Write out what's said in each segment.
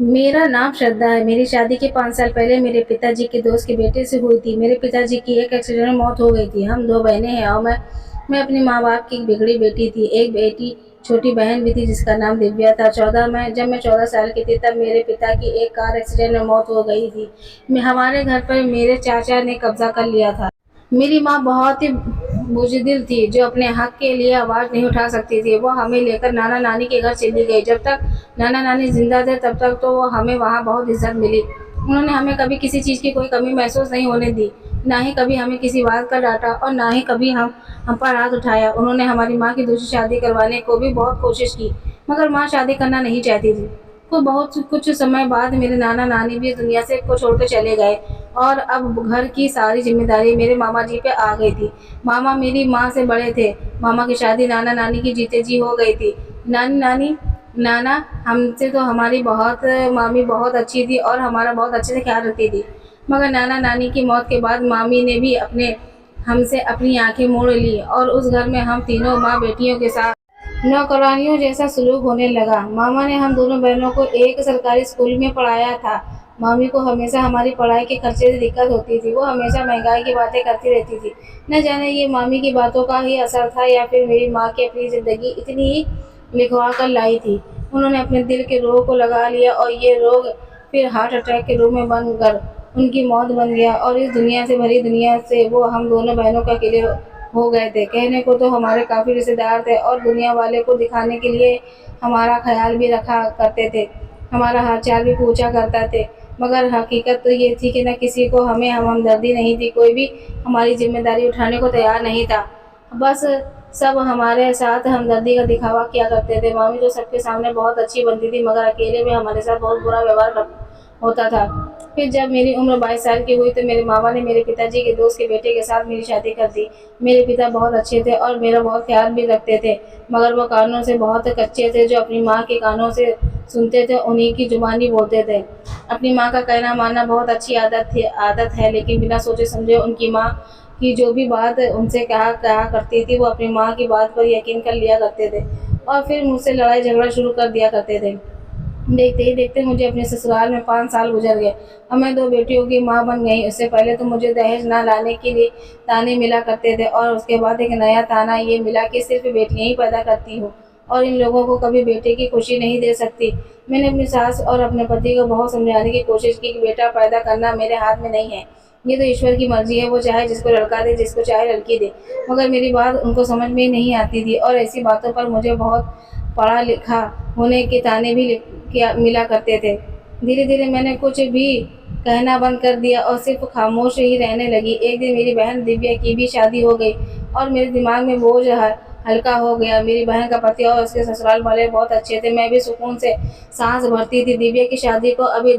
मेरा नाम श्रद्धा है। मेरी शादी के 5 साल पहले मेरे पिताजी के दोस्त के बेटे से हुई थी। मेरे पिताजी की एक एक्सीडेंट में मौत हो गई थी। हम 2 बहनें हैं और मैं अपने माँ-बाप की बिगड़ी बेटी थी। एक बेटी छोटी बहन भी थी जिसका नाम दिव्या था। 14 में जब मैं 14 साल की थी तब मेरे पिता की एक कार एक्सीडेंट में मौत हो गई थी। मैं हमारे घर पर मेरे चाचा ने कब्ज़ा कर लिया था। मेरी माँ बहुत ही बुज़दिल थी जो अपने हक के लिए आवाज़ नहीं उठा सकती थी। वो हमें लेकर नाना-नानी के घर चली गई। जब तक नाना-नानी ज़िंदा थे तब तक तो वो हमें वहाँ बहुत इज़्ज़त मिली। उन्होंने हमें कभी किसी चीज़ की कोई कमी महसूस नहीं होने दी। ना ही कभी हमें किसी बात का डाँटा और ना ही कभी हम पर हाथ उठाया। उन्होंने हमारी माँ की दूसरी शादी करवाने को भी बहुत कोशिश की, मगर माँ शादी करना नहीं चाहती थी। तो बहुत कुछ समय बाद मेरे नाना-नानी भी इस दुनिया से को छोड़कर चले गए और अब घर की सारी ज़िम्मेदारी मेरे मामा जी पे आ गई थी। मामा मेरी माँ से बड़े थे। मामा की शादी नाना-नानी की जीते जी हो गई थी। नानी-नानी नाना हमसे तो हमारी बहुत मामी बहुत अच्छी थी और हमारा बहुत अच्छे से ख़्याल रखती थी। मगर नाना-नानी की मौत के बाद मामी ने भी हमसे अपनी आँखें मोड़ ली और उस घर में हम तीनों माँ-बेटियों के साथ नौकरानियों जैसा सलूक होने लगा। मामा ने हम दोनों बहनों को एक सरकारी स्कूल में पढ़ाया था। मामी को हमेशा हमारी पढ़ाई के खर्चे से दिक्कत होती थी। वो हमेशा महंगाई की बातें करती रहती थी। न जाने ये मामी की बातों का ही असर था या फिर मेरी माँ की अपनी ज़िंदगी इतनी ही लिखवा कर लाई थी। उन्होंने अपने दिल के रोग को लगा लिया और ये रोग फिर हार्ट अटैक के रूप में बनकर उनकी मौत बन गया और इस दुनिया से भरी दुनिया से वो हम दोनों बहनों का अकेले हो गए थे। कहने को तो हमारे काफ़ी रिश्तेदार थे और दुनिया वाले को दिखाने के लिए हमारा ख्याल भी रखा करते थे। हमारा हाल-चाल भी पूछा करते थे। मगर हकीकत तो ये थी कि न किसी को हमें हमदर्दी नहीं थी, कोई भी हमारी ज़िम्मेदारी उठाने को तैयार नहीं था। बस सब हमारे साथ हमदर्दी का दिखावा किया करते थे। मामी तो सबके सामने बहुत अच्छी बनती थी मगर अकेले में हमारे साथ बहुत बुरा व्यवहार होता था। फिर जब मेरी उम्र 22 साल की हुई तो मेरे मामा ने मेरे पिताजी के दोस्त के बेटे के साथ मेरी शादी कर दी। मेरे पिता बहुत अच्छे थे और मेरा बहुत ख़्याल भी रखते थे, मगर वो कानों से बहुत कच्चे थे। जो अपनी माँ के कानों से सुनते थे उन्हीं की ज़ुबानी बोलते थे। अपनी माँ का कहना मानना बहुत अच्छी आदत है, लेकिन बिना सोचे समझे उनकी माँ की जो भी बात उनसे कहा कहा करती थी वो अपनी माँ की बात पर यकीन कर लिया करते थे और फिर मुझसे लड़ाई झगड़ा शुरू कर दिया करते थे। देखते ही देखते मुझे अपने ससुराल में 5 साल गुजर गए और मैं 2 बेटियों की माँ बन गई। उससे पहले तो मुझे दहेज ना लाने के लिए ताने मिला करते थे और उसके बाद एक नया ताना ये मिला कि सिर्फ़ बेटियाँ ही पैदा करती हो और इन लोगों को कभी बेटे की खुशी नहीं दे सकती। मैंने अपनी सास और अपने पति को बहुत समझाने की कोशिश की कि बेटा पैदा करना मेरे हाथ में नहीं है। ये तो ईश्वर की मर्ज़ी है, वो चाहे जिसको लड़का दे, जिसको चाहे लड़की दे। मगर मेरी बात उनको समझ में ही नहीं आती थी और ऐसी बातों पर मुझे बहुत पढ़ा-लिखा होने के ताने भी किया मिला करते थे। धीरे-धीरे मैंने कुछ भी कहना बंद कर दिया और सिर्फ़ खामोश ही रहने लगी। एक दिन मेरी बहन दिव्या की भी शादी हो गई और मेरे दिमाग में बोझ हल्का हो गया। मेरी बहन का पति और उसके ससुराल वाले बहुत अच्छे थे। मैं भी सुकून से साँस भरती थी। दिव्या की शादी को अभी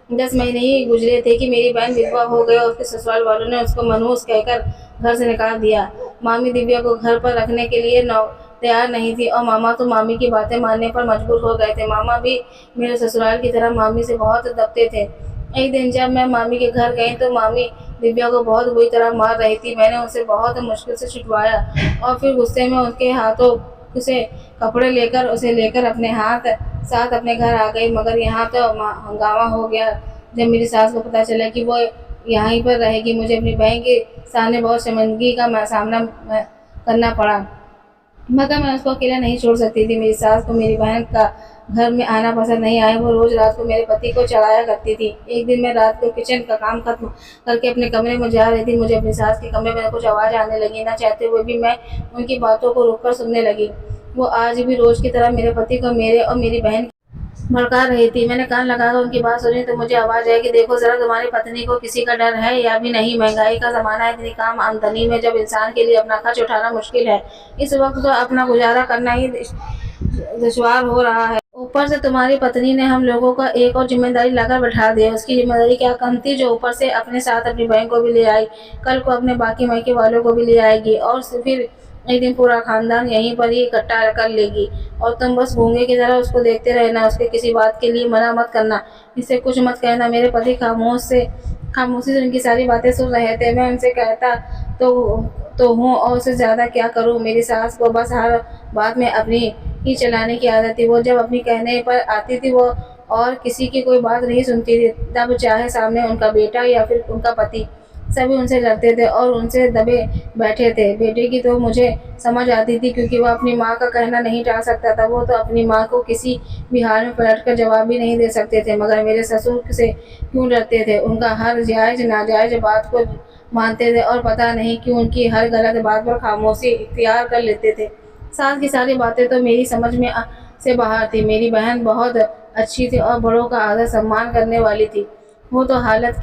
10 महीने ही गुज़रे थे कि मेरी बहन विधवा हो गई और उसके ससुराल वालों ने उसको मनहूस कहकर घर से निकाल दिया। मामी दिव्या को घर पर रखने के लिए तैयार नहीं थी और मामा तो मामी की बातें मानने पर मजबूर हो गए थे। मामा भी मेरे ससुराल की तरह मामी से बहुत दबते थे। एक दिन जब मैं मामी के घर गई तो मामी दिव्या को बहुत बुरी तरह मार रही थी। मैंने उसे बहुत मुश्किल से छुड़वाया और फिर गुस्से में उसके हाथों से कपड़े लेकर उसे लेकर अपने साथ अपने घर आ गई। मगर यहाँ तो हंगामा हो गया जब मेरी सास को पता चला कि वो यहीं पर रहेगी। मुझे अपनी बहन के सामने बहुत शर्मिंदगी का सामना करना पड़ा। मगर मैं उसको अकेला नहीं छोड़ सकती थी। मेरी सास को मेरी बहन का घर में आना पसंद नहीं आया। वो रोज़ रात को मेरे पति को चढ़ाया करती थी। एक दिन मैं रात को किचन का काम खत्म करके अपने कमरे में जा रही थी। मुझे अपनी सास के कमरे में कुछ आवाज़ आने लगी। ना चाहते हुए भी मैं उनकी बातों को रुक कर सुनने लगी। वो आज भी रोज़ की तरह मेरे पति को मेरे और मेरी बहन भड़का रही थी। मैंने कान लगाकर उनकी बात सुनी तो मुझे आवाज़ आई कि देखो ज़रा, तुम्हारी पत्नी को किसी का डर है या भी नहीं। महँगाई का ज़माना है, इतनी कम आमदनी में जब इंसान के लिए अपना खर्च उठाना मुश्किल है, इस वक़्त तो अपना गुज़ारा करना ही दुश्वार हो रहा है। ऊपर से तुम्हारी पत्नी ने हम लोगों को एक और ज़िम्मेदारी लाकर बैठा दिया। उसकी ज़िम्मेदारी क्या कम थी जो ऊपर से अपने साथ अपनी बहन को भी ले आई। कल को अपने बाकी मायके वालों को भी ले आएगी और फिर एक दिन पूरा ख़ानदान यहीं पर ही इकट्ठा कर लेगी और तुम बस गूंगे की तरह उसको देखते रहना। उसके किसी बात के लिए मना मत करना, इससे कुछ मत कहना। मेरे पति खामोशी से उनकी सारी बातें सुन रहे थे। मैं उनसे कहता तो हूँ और उससे ज़्यादा क्या करूँ। मेरी सास को बस हर बात में अपनी ही चलाने की आदत थी। वो जब अपनी कहने पर आती थी वो और किसी की कोई बात नहीं सुनती थी। तब चाहे सामने उनका बेटा या फिर उनका पति, सभी उनसे लड़ते थे और उनसे दबे बैठे थे। बेटे की तो मुझे समझ आती थी, क्योंकि वो अपनी माँ का कहना नहीं टाल सकता था। वो तो अपनी माँ को किसी भी हाल में पलटकर जवाब भी नहीं दे सकते थे। मगर मेरे ससुर से क्यों डरते थे? उनका हर जायज़ नाजायज़ बात को मानते थे और पता नहीं क्यों उनकी हर गलत बात पर खामोशी इख्तियार कर लेते थे। सास की सारी बातें तो मेरी समझ में से बाहर थी। मेरी बहन बहुत अच्छी थी और बड़ों का आदर सम्मान करने वाली थी। वो तो हालात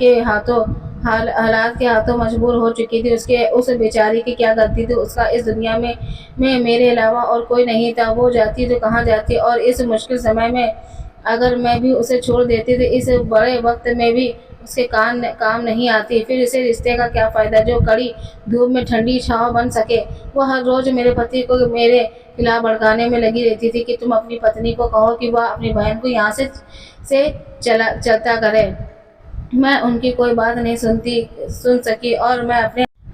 के हाथों मजबूर हो चुकी थी। उसके उस बेचारी की क्या गलती थी? उसका इस दुनिया में मेरे अलावा और कोई नहीं था। वो जाती तो कहाँ जाती, और इस मुश्किल समय में अगर मैं भी उसे छोड़ देती तो इस बड़े वक्त में भी उसके काम नहीं आती। फिर इसे रिश्ते का क्या फ़ायदा जो कड़ी धूप में ठंडी छाँव बन सके। वो हर रोज़ मेरे पति को मेरे खिलाफ भड़काने में लगी रहती थी कि तुम अपनी पत्नी को कहो कि वह अपनी बहन को यहाँ से चलता करे। मैं उनकी कोई बात नहीं सुन सकी और मैं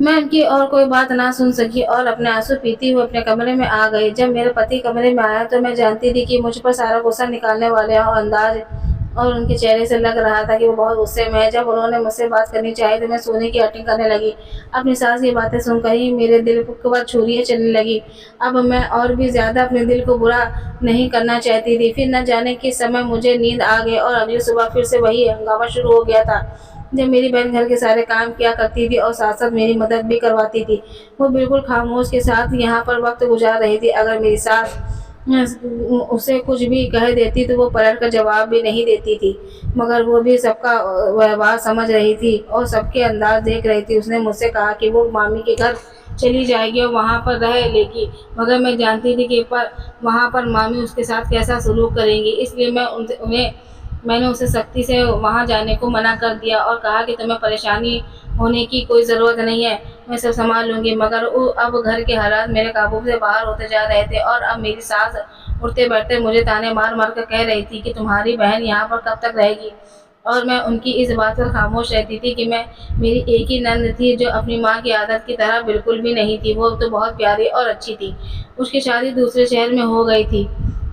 उनकी और कोई बात ना सुन सकी और अपने आंसू पीती हुई अपने कमरे में आ गई। जब मेरे पति कमरे में आया तो मैं जानती थी कि मुझ पर सारा गुस्सा निकालने वाले हैं, और अंदाज और उनके चेहरे से लग रहा था कि वो बहुत गुस्से में है। जब उन्होंने मुझसे बात करनी चाहिए तो मैं सोने की एक्टिंग करने लगी। अपनी सास की बातें सुनकर ही मेरे दिल पर छुरियां चलने लगी। अब मैं और भी ज्यादा अपने दिल को बुरा नहीं करना चाहती थी। फिर न जाने किस समय मुझे नींद आ गई और अगली सुबह फिर से वही हंगामा शुरू हो गया था। जब मेरी बहन घर के सारे काम किया करती थी और साथ साथ मेरी मदद भी करवाती थी। वो बिल्कुल खामोश के साथ यहाँ पर वक्त गुजार रही थी। अगर मेरी सास उसे कुछ भी कह देती तो वो पलट कर जवाब भी नहीं देती थी। मगर वो भी सबका व्यवहार समझ रही थी और सबके अंदाज देख रही थी। उसने मुझसे कहा कि वो मामी के घर चली जाएगी और वहाँ पर रह लेगी। मगर मैं जानती थी कि वहाँ पर मामी उसके साथ कैसा सलूक करेंगी। इसलिए मैंने उसे सख्ती से वहाँ जाने को मना कर दिया और कहा कि तुम्हें परेशानी होने की कोई ज़रूरत नहीं है, मैं सब संभाल लूँगी। मगर अब घर के हालात मेरे काबू से बाहर होते जा रहे थे और अब मेरी सास उठते बैठते मुझे ताने मार मार कर कह रही थी कि तुम्हारी बहन यहाँ पर कब तक रहेगी। और मैं उनकी इस बात पर खामोश रहती थी कि मेरी एक ही नंद थी जो अपनी माँ की आदत की तरह बिल्कुल भी नहीं थी। वो तो बहुत प्यारी और अच्छी थी। उसकी शादी दूसरे शहर में हो गई थी।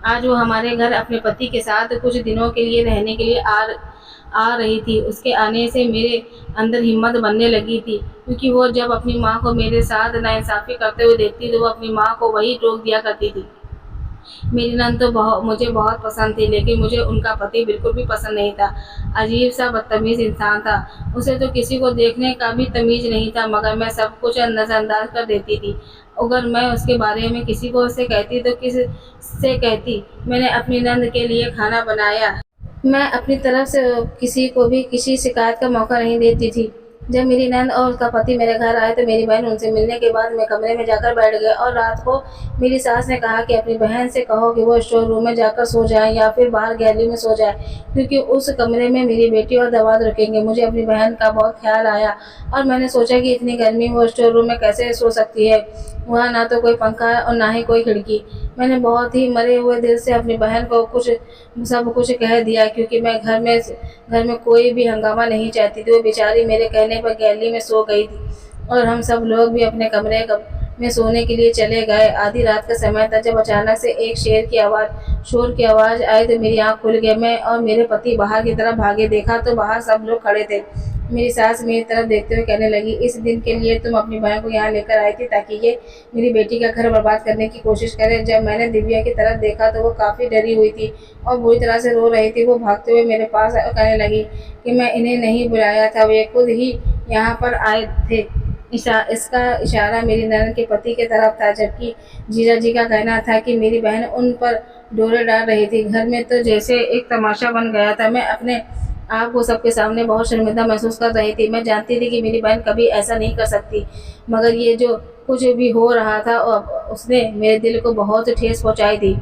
आज वो हमारे घर अपने पति के साथ कुछ दिनों के लिए रहने के लिए आ रही थी। उसके आने से मेरे अंदर हिम्मत बनने लगी थी, क्योंकि वो जब अपनी माँ को मेरे साथ नाइंसाफ़ी करते हुए देखती तो वो अपनी माँ को वही टोक दिया करती थी। मेरी नंद तो मुझे बहुत पसंद थी, लेकिन मुझे उनका पति बिल्कुल भी पसंद नहीं था। अजीब-सा बदतमीज़ इंसान था। उसे तो किसी को देखने का भी तमीज़ नहीं था, मगर मैं सब कुछ नज़रअंदाज कर देती थी। अगर मैं उसके बारे में किसी को से कहती तो किससे कहती? मैंने अपनी नंद के लिए खाना बनाया। मैं अपनी तरफ से किसी को भी किसी शिकायत का मौका नहीं देती थी। जब मेरी नंद और उसका पति मेरे घर आए तो मेरी बहन उनसे मिलने के बाद मैं कमरे में जाकर बैठ गई और रात को मेरी सास ने कहा कि अपनी बहन से कहो कि वो स्टोर रूम में जाकर सो जाए या फिर बाहर गैलरी में सो जाए, क्योंकि उस कमरे में मेरी बेटी और दामाद रुकेंगे। मुझे अपनी बहन का बहुत ख्याल आया और मैंने सोचा कि इतनी गर्मी में वो स्टोर रूम में कैसे सो सकती है। वहाँ ना तो कोई पंखा है और ना ही कोई खिड़की। मैंने बहुत ही मरे हुए दिल से अपनी बहन को सब कुछ कह दिया, क्योंकि मैं घर में कोई भी हंगामा नहीं चाहती थी। वो बेचारी मेरे कहने पर गैलरी में सो गई थी और हम सब लोग भी अपने कमरे में सोने के लिए चले गए। आधी रात का समय था जब अचानक से एक शोर की आवाज़ आई तो मेरी आँख खुल गई। मैं और मेरे पति बाहर की तरफ भागे। देखा तो बाहर सब लोग खड़े थे। मेरी सास मेरी तरफ देखते हुए कहने लगी, इस दिन के लिए तुम अपनी बहन को यहाँ लेकर आई थी ताकि ये मेरी बेटी का घर बर्बाद करने की कोशिश करे। जब मैंने दिव्या की तरफ देखा तो वो काफ़ी डरी हुई थी और बुरी तरह से रो रही थी। वो भागते हुए मेरे पास आई और कहने लगी कि मैं इन्हें नहीं बुलाया था, वे खुद ही यहाँ पर आए थे। इसका इशारा मेरी ननद के पति की तरफ था, जबकि जीजा जी का कहना था कि मेरी बहन उन पर डोरे डाल रही थी। घर में तो जैसे एक तमाशा बन गया था। मैं अपने आप को सबके सामने बहुत शर्मिंदा महसूस कर रही थी। मैं जानती थी कि मेरी बहन कभी ऐसा नहीं कर सकती, मगर ये जो कुछ भी हो रहा था उसने मेरे दिल को बहुत ठेस पहुँचाई थी।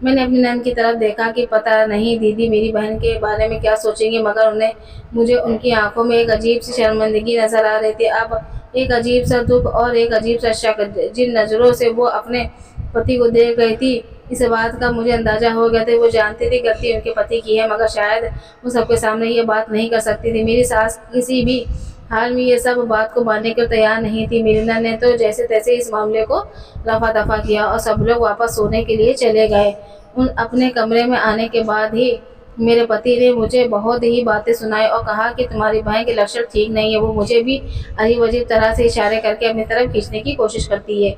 मैंने अपनी नंद की तरफ देखा कि पता नहीं दीदी मेरी बहन के बारे में क्या सोचेंगी, मगर मुझे उनकी आंखों में एक अजीब सी शर्मिंदगी नजर आ रही थी। अब एक अजीब सा दुख और एक अजीब सा शक, जिन नज़रों से वो अपने पति को देख रही थी, इस बात का मुझे अंदाजा हो गया था। वो जानती थी गलती उनके पति की है, मगर शायद वो सबके सामने ये बात नहीं कर सकती थी। मेरी सास किसी भी हाल में ये सब बात को मानने को तैयार नहीं थी। मेरी नंद ने तो जैसे तैसे इस मामले को रफा दफा किया और सब लोग वापस सोने के लिए चले गए। उन अपने कमरे में आने के बाद ही मेरे पति ने मुझे बहुत ही बातें सुनाई और कहा कि तुम्हारी बहन के लक्षण ठीक नहीं है, वो मुझे भी अजीब-अजीब तरह से इशारे करके अपनी तरफ खींचने की कोशिश करती है।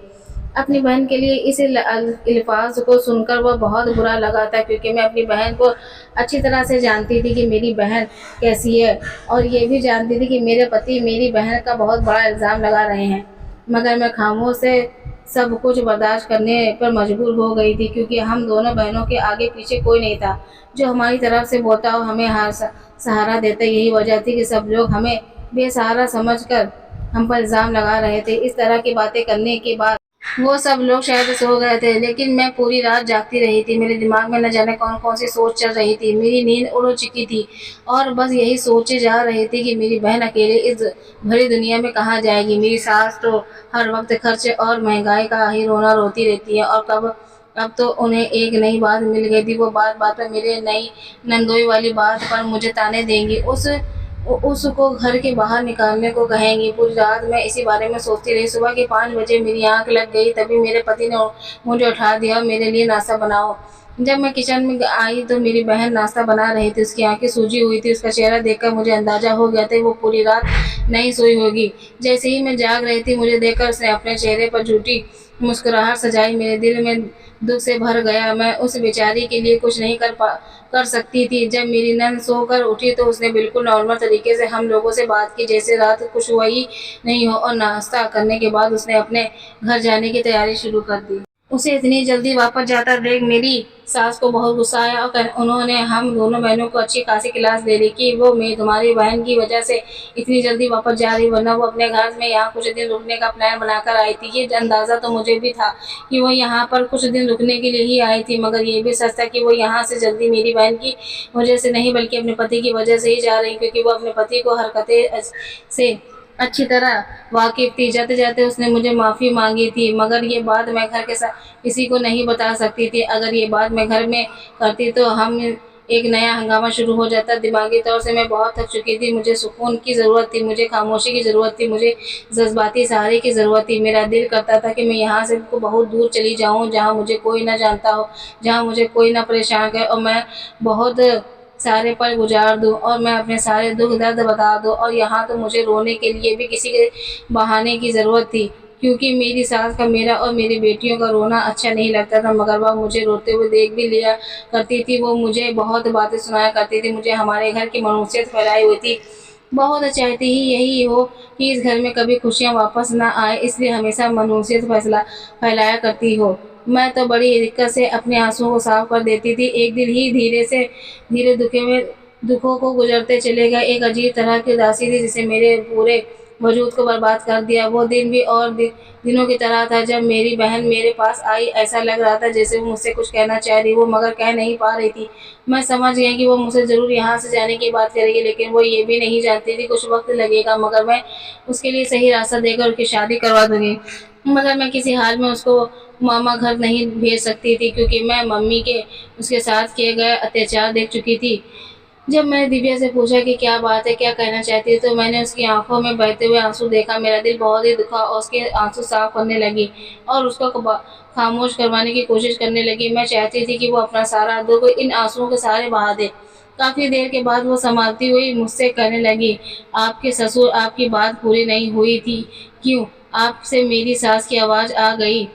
अपनी बहन के लिए इस अल्फाज को सुनकर वह बहुत बुरा लगा था, क्योंकि मैं अपनी बहन को अच्छी तरह से जानती थी कि मेरी बहन कैसी है, और ये भी जानती थी कि मेरे पति मेरी बहन का बहुत बड़ा इल्ज़ाम लगा रहे हैं। मगर मैं खामोश से सब कुछ बर्दाश्त करने पर मजबूर हो गई थी, क्योंकि हम दोनों बहनों के आगे पीछे कोई नहीं था जो हमारी तरफ से बोलता और हमें सहारा देता। यही वजह थी कि सब लोग हमें बेसहारा समझकर हम पर इल्ज़ाम लगा रहे थे। इस तरह की बातें करने के बाद वो सब लोग शायद सो गए थे, लेकिन मैं पूरी रात जागती रही थी। मेरे दिमाग में न जाने कौन-कौन सी सोच चल रही थी। मेरी नींद उड़ चुकी थी और बस यही सोचे जा रही थी कि मेरी बहन अकेले इस भरी दुनिया में कहाँ जाएगी। मेरी सास तो हर वक़्त खर्च और महँगाई का ही रोना रोती रहती है, और अब तो उन्हें एक नई बात मिल गई थी। वो बात-बात पर मेरे नई नंदोई वाली बात पर मुझे ताने देंगी। उसको घर के बाहर निकालने को कहेंगी। पूरी रात मैं इसी बारे में सोचती रही। सुबह के 5 बजे मेरी आँख लग गई, तभी मेरे पति ने मुझे उठा दिया और मेरे लिए नाश्ता बनाओ। जब मैं किचन में आई तो मेरी बहन नाश्ता बना रही थी। उसकी आँखें सूजी हुई थी। उसका चेहरा देखकर मुझे अंदाज़ा हो गया था वो पूरी रात नहीं सोई होगी। जैसे ही मैं जाग रही थी, मुझे देखकर उसने अपने चेहरे पर झूठी मुस्कुराहट सजाई। मेरे दिल में दुःख से भर गया। मैं उस बेचारी के लिए कुछ नहीं कर सकती थी। जब मेरी नंद सोकर उठी तो उसने बिल्कुल नॉर्मल तरीके से हम लोगों से बात की, जैसे रात कुछ हुआ ही नहीं हो, और नाश्ता करने के बाद उसने अपने घर जाने की तैयारी शुरू कर दी। उसे इतनी जल्दी वापस जाता देख मेरी सास को बहुत गुस्सा आया, और उन्होंने हम दोनों बहनों को अच्छी खासी क्लास दे दी कि वो मैं तुम्हारी बहन की वजह से इतनी जल्दी वापस जा रही, वरना वो अपने घर में यहाँ कुछ दिन रुकने का प्लान बनाकर आई थी। ये अंदाज़ा तो मुझे भी था कि वो यहाँ पर कुछ दिन रुकने के लिए ही आई थी, मगर ये भी सच था कि वो यहाँ से जल्दी मेरी बहन की वजह से नहीं, बल्कि अपने पति की वजह से ही जा रही, क्योंकि वो अपने पति को हरकतें से अच्छी तरह वाकिफ़ थी। जाते-जाते उसने मुझे माफ़ी माँगी थी, मगर ये बात मैं घर के किसी को नहीं बता सकती थी। अगर ये बात मैं घर में करती तो हम एक नया हंगामा शुरू हो जाता। दिमागी तौर से मैं बहुत थक चुकी थी। मुझे सुकून की ज़रूरत थी, मुझे खामोशी की ज़रूरत थी, मुझे जज़्बाती सहारे की ज़रूरत थी। मेरा दिल करता था कि मैं यहाँ से बहुत दूर चली जाऊँ, जहाँ मुझे कोई ना जानता हो, जहाँ मुझे कोई ना परेशान करे, और मैं बहुत सारे पल गुजार दूँ और मैं अपने सारे दुःख दर्द बता दूँ। और यहाँ तो मुझे रोने के लिए भी किसी के बहाने की ज़रूरत थी, क्योंकि मेरी सास का मेरा और मेरी बेटियों का रोना अच्छा नहीं लगता था, मगर वह मुझे रोते हुए देख भी लिया करती थी। वो मुझे बहुत बातें सुनाया करती थी। मुझे हमारे घर की मनुष्यत फैलाई हुई थी। बहुत चाहती ही यही हो कि इस घर में कभी खुशियाँ वापस ना आए, इसलिए हमेशा मनुष्यत फैलाया करती हो। मैं तो बड़ी दिक्कत से अपने आँसुओं को साफ कर देती थी। एक दिन ही धीरे दुखों को गुजरते चले गए। एक अजीब तरह की उदासी थी जिसे मेरे पूरे वजूद को बर्बाद कर दिया। वो दिन भी और दिनों की तरह था जब मेरी बहन मेरे पास आई। ऐसा लग रहा था जैसे वो मुझसे कुछ कहना चाह रही, वो मगर कह नहीं पा रही थी। मैं समझ गई कि वो मुझसे ज़रूर यहाँ से जाने की बात करेगी, लेकिन वो ये भी नहीं जानती थी कुछ वक्त लगेगा, मगर मैं उसके लिए सही रास्ता देकर उसकी शादी करवा दूँगी। मगर मैं किसी हाल में उसको मामा घर नहीं भेज सकती थी, क्योंकि मैं मम्मी के उसके साथ किए गए अत्याचार देख चुकी थी। जब मैंने दिव्या से पूछा कि क्या बात है, क्या कहना चाहती है, तो मैंने उसकी आँखों में बहते हुए आँसू देखा। मेरा दिल बहुत ही दुखा और उसके आँसू साफ करने लगी और उसको खामोश करवाने की कोशिश करने लगी। मैं चाहती थी कि वो अपना सारा दुःख इन आँसुओं के सहारे बहा दे। काफ़ी देर के बाद वो संभलती हुई मुझसे कहने लगी, आपके ससुर आपकी बात पूरी नहीं हुई थी क्यों? आपसे मेरी सास की आवाज़ आ गई।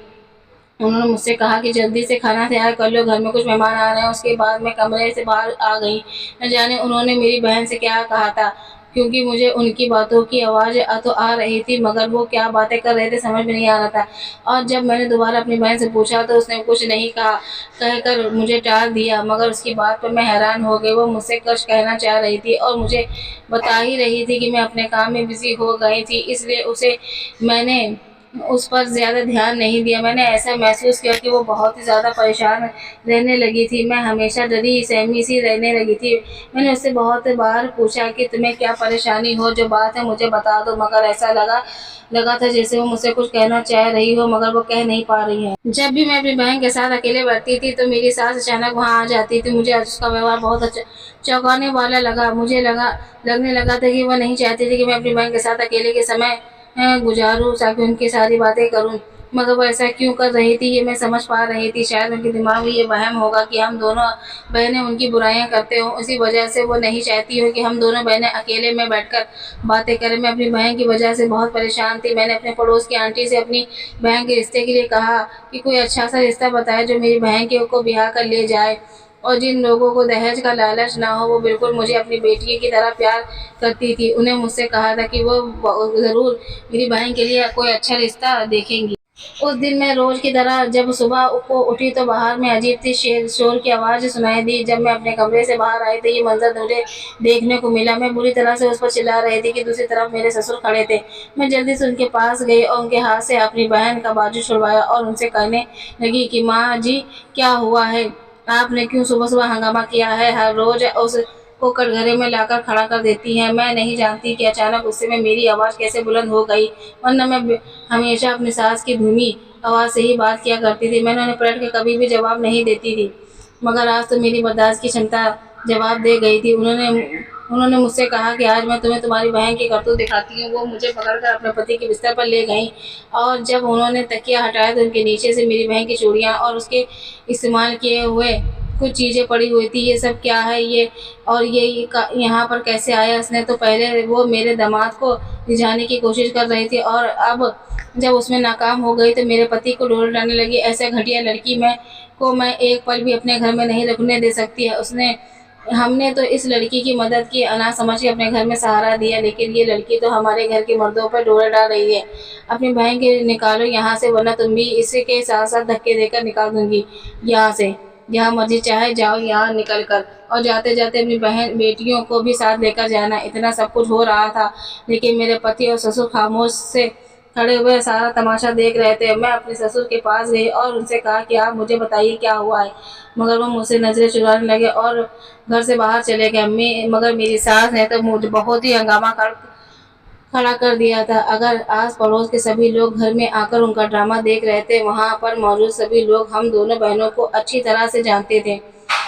उन्होंने मुझसे कहा कि जल्दी से खाना तैयार कर लो, घर में कुछ मेहमान आ रहे हैं। उसके बाद मैं कमरे से बाहर आ गई। न जाने उन्होंने मेरी बहन से क्या कहा था, क्योंकि मुझे उनकी बातों की आवाज़ तो आ रही थी, मगर वो क्या बातें कर रहे थे समझ में नहीं आ रहा था। और जब मैंने दोबारा अपनी बहन से पूछा तो उसने कुछ नहीं कहा, कहकर मुझे टाल दिया। मगर उसकी बात पर मैं हैरान हो गई। वो मुझसे कुछ कहना चाह रही थी और मुझे बता ही रही थी कि मैं अपने काम में बिज़ी हो गई थी, इसलिए मैंने उस पर ज़्यादा ध्यान नहीं दिया। मैंने ऐसा महसूस किया कि वो बहुत ही ज़्यादा परेशान रहने लगी थी। मैं हमेशा डरी सहमी सी रहने लगी थी। मैंने उससे बहुत बार पूछा कि तुम्हें क्या परेशानी हो, जो बात है मुझे बता दो, मगर ऐसा लगा था जैसे वो मुझसे कुछ कहना चाह रही हो, मगर वो कह नहीं पा रही है। जब भी मैं अपनी बहन के साथ अकेले बैठती थी तो मेरी सास अचानक वहाँ आ जाती थी। मुझे आज उसका व्यवहार बहुत अच्छा चौंकाने वाला लगा। मुझे लगने लगा था कि वह नहीं चाहती थी कि मैं अपनी बहन के साथ अकेले के समय गुजारूँ ताकि उनकी सारी बातें करूँ। मगर वो ऐसा क्यों कर रही थी ये मैं समझ पा रही थी। शायद उनके दिमाग में ये वहम होगा कि हम दोनों बहनें उनकी बुराइयां करते हों, इसी वजह से वो नहीं चाहती हो कि हम दोनों बहनें अकेले में बैठकर बातें करें। मैं अपनी बहन की वजह से बहुत परेशान थी। मैंने अपने पड़ोस की आंटी से अपनी बहन के रिश्ते के लिए कहा कि कोई अच्छा सा रिश्ता बताए जो मेरी बहन के को ब्याह कर ले जाए, और जिन लोगों को दहेज का लालच ना हो, वो बिल्कुल मुझे अपनी बेटी की तरह प्यार करती थी। उन्हें मुझसे कहा था कि वो ज़रूर मेरी बहन के लिए कोई अच्छा रिश्ता देखेंगी। उस दिन मैं रोज की तरह जब सुबह को उठी तो बाहर में अजीब सी शोर की आवाज़ सुनाई दी। जब मैं अपने कमरे से बाहर आई तो ये मंजर मुझे देखने को मिला। मैं बुरी तरह से उस पर चिल्ला रही थी कि दूसरी तरफ मेरे ससुर खड़े थे। मैं जल्दी से उनके पास गई और उनके हाथ से अपनी बहन का बाजू छुड़वाया और उनसे कहने लगी कि माँ जी, क्या हुआ है? आपने क्यों सुबह सुबह हंगामा किया है? हर रोज उस को कटघरे में लाकर खड़ा कर देती हैं। मैं नहीं जानती कि अचानक गुस्से में मेरी आवाज़ कैसे बुलंद हो गई, वरना मैं हमेशा अपनी सास की धीमी आवाज़ से ही बात किया करती थी। मैंने उन्हें पलट के कभी भी जवाब नहीं देती थी, मगर आज तो मेरी बर्दाश्त की क्षमता जवाब दे गई थी। उन्होंने उन्होंने मुझसे कहा कि आज मैं तुम्हें तुम्हारी बहन की करतूत दिखाती हूँ। वो मुझे पकड़कर अपने पति के बिस्तर पर ले गईं, और जब उन्होंने तकिया हटाया तो उनके नीचे से मेरी बहन की चूड़ियाँ और उसके इस्तेमाल किए हुए कुछ चीज़ें पड़ी हुई थी। ये सब क्या है ये? और ये यहाँ पर कैसे आया? इसने तो पहले वो मेरे दामाद को रिझाने की कोशिश कर रही थी, और अब जब उसमें नाकाम हो गई तो मेरे पति को ढोल डालने लगी। ऐसे घटिया लड़की मैं एक पल भी अपने घर में नहीं रखने दे सकती है। उसने हमने तो इस लड़की की मदद की, अना समझ के अपने घर में सहारा दिया, लेकिन ये लड़की तो हमारे घर के मर्दों पर डोरा डाल रही है। अपनी बहन के निकालो यहाँ से, वरना तुम भी इसी के साथ साथ धक्के देकर निकाल दूंगी यहाँ से। जहाँ मर्जी चाहे जाओ यहाँ निकल कर, और जाते जाते अपनी बहन बेटियों को भी साथ लेकर जाना। इतना सब कुछ हो रहा था, लेकिन मेरे पति और ससुर खामोश से खड़े हुए सारा तमाशा देख रहे थे। मैं अपने ससुर के पास गई और उनसे कहा कि आप मुझे बताइए क्या हुआ है, मगर वो मुझसे नजरें चुराने लगे और घर से बाहर चले गए। मगर मेरी सास ने तो मुझे बहुत ही हंगामा कर खड़ा कर दिया था। अगर आस पड़ोस के सभी लोग घर में आकर उनका ड्रामा देख रहे थे। वहाँ पर मौजूद सभी लोग हम दोनों बहनों को अच्छी तरह से जानते थे,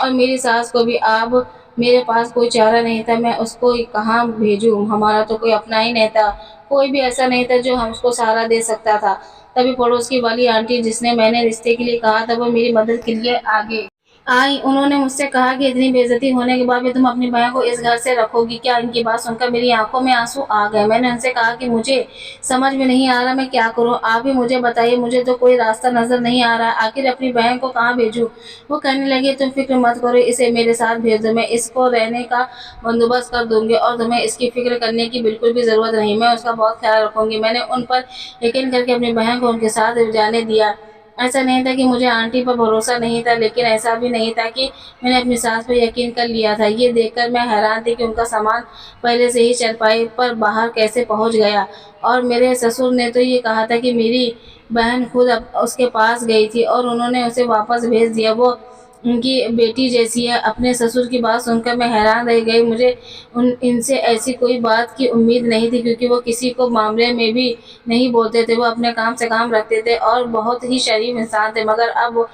और मेरी सास को भी। अब मेरे पास कोई चारा नहीं था, मैं उसको कहाँ भेजूँ? हमारा तो कोई अपना ही नहीं था, कोई भी ऐसा नहीं था जो हमको सहारा दे सकता था। तभी पड़ोस की वाली आंटी, जिसने मैंने रिश्ते के लिए कहा था, वो मेरी मदद के लिए आगे आई। उन्होंने मुझसे कहा कि इतनी बेइज्जती होने के बाद भी तुम अपनी बहन को इस घर से रखोगी क्या? इनकी बात सुनकर मेरी आंखों में आंसू आ गए। मैंने उनसे कहा कि मुझे समझ में नहीं आ रहा मैं क्या करूं, आप ही मुझे बताइए, मुझे तो कोई रास्ता नजर नहीं आ रहा, आखिर अपनी बहन को कहाँ भेजूं? वो कहने लगी, तुम फिक्र मत करो, इसे मेरे साथ भेज दो, मैं इसको रहने का बंदोबस्त कर दूंगी और तुम्हें इसकी फिक्र करने की बिल्कुल भी जरूरत नहीं, मैं उसका बहुत ख्याल रखूंगी। मैंने उन पर यकीन करके अपनी बहन को उनके साथ जाने दिया। ऐसा नहीं था कि मुझे आंटी पर भरोसा नहीं था, लेकिन ऐसा भी नहीं था कि मैंने अपनी सास पर यकीन कर लिया था। ये देखकर मैं हैरान थी कि उनका सामान पहले से ही चारपाई पर बाहर कैसे पहुंच गया। और मेरे ससुर ने तो ये कहा था कि मेरी बहन खुद उसके पास गई थी और उन्होंने उसे वापस भेज दिया। वो उनकी बेटी जैसी है। अपने ससुर की बात सुनकर मैं हैरान रह गई। मुझे इनसे ऐसी कोई बात की उम्मीद नहीं थी, क्योंकि वो किसी को मामले में भी नहीं बोलते थे। वो अपने काम से काम रखते थे और बहुत ही शरीफ इंसान थे। मगर अब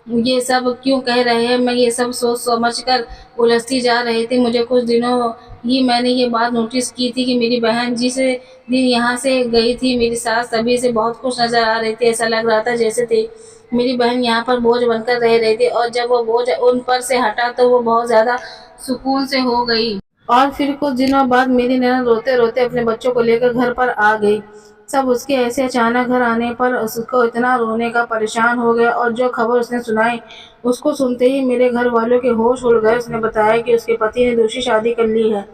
ये सब क्यों कह रहे हैं, मैं ये सब सोच समझ कर उलझती जा रही थी। मुझे कुछ दिनों ही मैंने ये बात नोटिस की थी कि मेरी बहन जिस दिन यहाँ से गई थी, मेरी सास तभी से बहुत खुश नजर आ रही थी। ऐसा लग रहा था जैसे थे मेरी बहन यहाँ पर बोझ बनकर रह रही थी, और जब वो बोझ उन पर से हटा तो वो बहुत ज्यादा सुकून से हो गई। और फिर कुछ दिनों बाद मेरी ननद रोते रोते अपने बच्चों को लेकर घर पर आ गई। सब उसके ऐसे अचानक घर आने पर उसको इतना रोने का परेशान हो गया, और जो खबर उसने सुनाई उसको सुनते ही मेरे घर वालों के होश उड़ गए। उसने बताया कि उसके पति ने दूसरी शादी कर ली है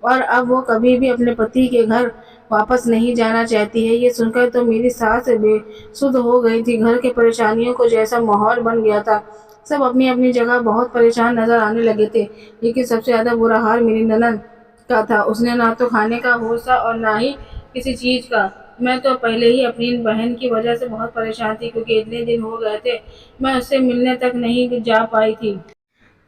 और अब वो कभी भी अपने पति के घर वापस नहीं जाना चाहती है। ये सुनकर तो मेरी सास बेसुध हो गई थी। घर के परेशानियों को जैसा माहौल बन गया था। सब अपनी अपनी जगह बहुत परेशान नजर आने लगे थे, लेकिन सबसे ज्यादा बुरा हाल मेरी ननद का था। उसने ना तो खाने का होश था और ना ही किसी चीज का। मैं तो पहले ही अपनी बहन की वजह से बहुत परेशान थी, क्योंकि इतने दिन हो गए थे मैं उससे मिलने तक नहीं जा पाई थी।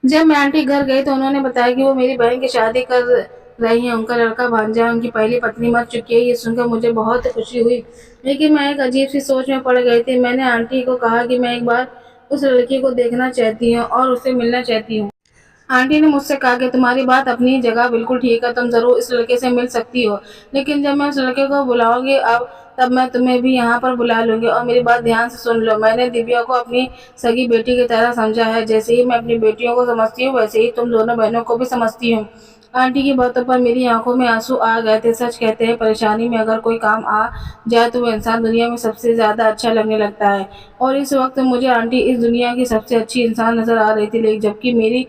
जब मैं आंटी घर गई तो उन्होंने बताया कि वो मेरी बहन की शादी कर रही हैं। उनका लड़का भांजा है, उनकी पहली पत्नी मर चुकी है। ये सुनकर मुझे बहुत खुशी हुई, लेकिन मैं एक अजीब सी सोच में पड़ गई थी। मैंने आंटी को कहा कि मैं एक बार उस लड़की को देखना चाहती हूँ और उससे मिलना चाहती हूँ। आंटी ने मुझसे कहा कि तुम्हारी बात अपनी जगह बिल्कुल ठीक है, तुम ज़रूर इस लड़के से मिल सकती हो, लेकिन जब मैं उस लड़के को बुलाऊंगी अब तब मैं तुम्हें भी यहाँ पर बुला लूंगी। और मेरी बात ध्यान से सुन लो, मैंने दिव्या को अपनी सगी बेटी की तरह समझा है। जैसे ही मैं अपनी बेटियों को समझती हूँ वैसे ही तुम दोनों बहनों को भी समझती हूँ। आंटी की बातों पर मेरी आंखों में आंसू आ गए थे। सच कहते हैं, परेशानी में अगर कोई काम आ जाए तो वो इंसान दुनिया में सबसे ज़्यादा अच्छा लगने लगता है। और इस वक्त मुझे आंटी इस दुनिया की सबसे अच्छी इंसान नज़र आ रही थी, लेकिन जबकि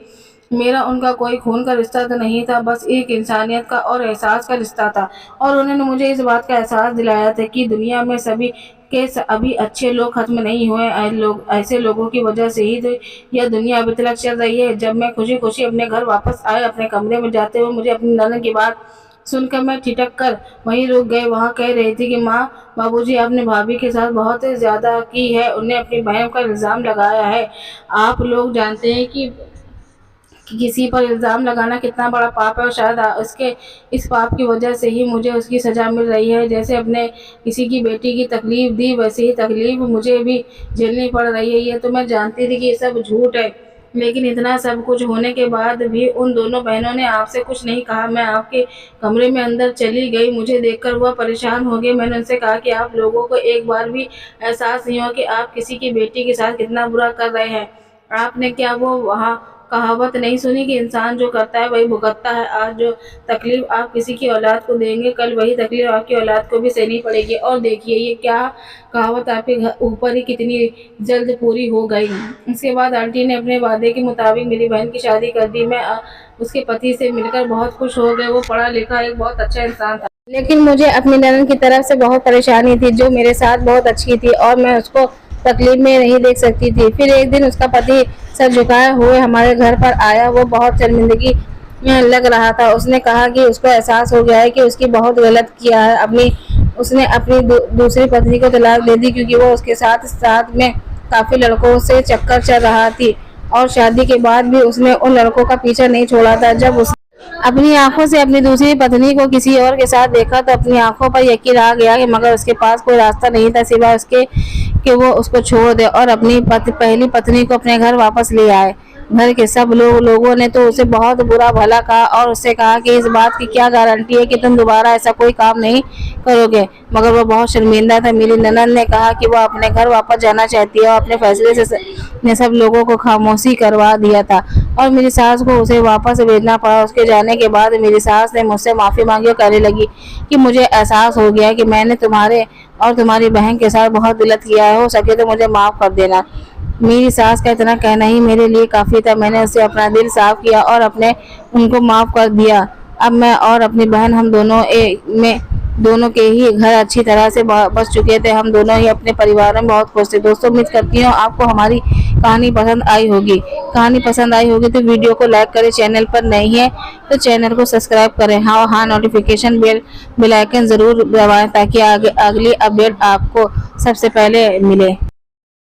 मेरा उनका कोई खून का रिश्ता तो नहीं था, बस एक इंसानियत का और एहसास का रिश्ता था। और उन्होंने मुझे इस बात का एहसास दिलाया था कि दुनिया में अभी अच्छे लोग खत्म नहीं हुए। ऐसे लोगों की वजह से ही तो यह दुनिया अभी तक चल रही है। जब मैं खुशी खुशी अपने घर वापस आए, अपने कमरे में जाते हुए मुझे अपनी ननद की बात सुनकर मैं ठिठक कर वहीं रुक गए। वहाँ कह रही थी कि माँ, बाबूजी आपने भाभी के साथ बहुत ज़्यादा की है, उन्हें अपनी बहन पर इल्ज़ाम लगाया है। आप लोग जानते हैं कि किसी पर इल्ज़ाम लगाना कितना बड़ा पाप है, और शायद उसके इस पाप की वजह से ही मुझे उसकी सज़ा मिल रही है। जैसे अपने किसी की बेटी की तकलीफ़ दी, वैसे ही तकलीफ़ मुझे भी झेलनी पड़ रही है। ये तो मैं जानती थी कि ये सब झूठ है, लेकिन इतना सब कुछ होने के बाद भी उन दोनों बहनों ने आपसे कुछ नहीं कहा। मैं आपके कमरे में अंदर चली गई, मुझे देखकर वह परेशान हो गए। मैंने उनसे कहा कि आप लोगों को एक बार भी एहसास नहीं हो कि आप किसी की बेटी के साथ कितना बुरा कर रहे हैं। आपने क्या वो वहाँ कहावत नहीं सुनी कि इंसान जो करता है वही भुगतता है। आज जो तकलीफ आप किसी की औलाद को देंगे, कल वही तकलीफ आपकी औलाद को भी सहनी पड़ेगी। और देखिए ये क्या कहावत आपके घर ऊपर ही कितनी जल्द पूरी हो गई। इसके बाद आंटी ने अपने वादे के मुताबिक मेरी बहन की शादी कर दी। मैं उसके पति से मिलकर बहुत खुश हो गए। वो पढ़ा लिखा एक बहुत अच्छा इंसान था, लेकिन मुझे अपनी ननद की तरफ से बहुत परेशानी थी, जो मेरे साथ बहुत अच्छी थी और मैं उसको तकलीफ में नहीं देख सकती थी। फिर एक दिन उसका पति सर झुकाए हुए हमारे घर पर आया। वो बहुत शर्मिंदगी में लग रहा था। उसने कहा कि उसको एहसास हो गया है कि उसकी बहुत गलत किया है। उसने अपनी दूसरी पत्नी को तलाक दे दी, क्योंकि वो उसके साथ साथ में काफ़ी लड़कों से चक्कर चल रहा थी, और शादी के बाद भी उसने उन लड़कों का पीछा नहीं छोड़ा था। जब उस अपनी आंखों से अपनी दूसरी पत्नी को किसी और के साथ देखा तो अपनी आंखों पर यकीन आ गया कि मगर उसके पास कोई रास्ता नहीं था सिवाय उसके कि वो उसको छोड़ दे और अपनी पहली पत्नी को अपने घर वापस ले आए। घर के सब लोगों ने तो उसे बहुत बुरा भला कहा और उससे कहा कि इस बात की क्या गारंटी है कि तुम दोबारा ऐसा कोई काम नहीं करोगे। मगर वो बहुत शर्मिंदा था। मेरी ननद ने कहा कि वो अपने घर वापस जाना चाहती है और अपने फैसले से ने सब लोगों को खामोशी करवा दिया था, और मेरी सास को उसे वापस भेजना पड़ा। उसके जाने के बाद मेरी सास ने मुझसे माफ़ी मांगी और कहने लगी कि मुझे एहसास हो गया कि मैंने तुम्हारे और तुम्हारी बहन के साथ बहुत गलत किया है, हो सके तो मुझे माफ़ कर देना। मेरी सास का इतना कहना ही मेरे लिए काफ़ी था। मैंने उससे अपना दिल साफ किया और अपने उनको माफ़ कर दिया। अब मैं और अपनी बहन हम दोनों के ही घर अच्छी तरह से बस चुके थे। हम दोनों ही अपने परिवार में बहुत खुश थे। दोस्तों, उम्मीद करती हूँ आपको हमारी कहानी पसंद आई होगी। कहानी पसंद आई होगी तो वीडियो को लाइक करें, चैनल पर नहीं है तो चैनल को सब्सक्राइब करें। हाँ, नोटिफिकेशन बेल आइकन ज़रूर दबाएं ताकि अगली अपडेट आपको सबसे पहले मिले।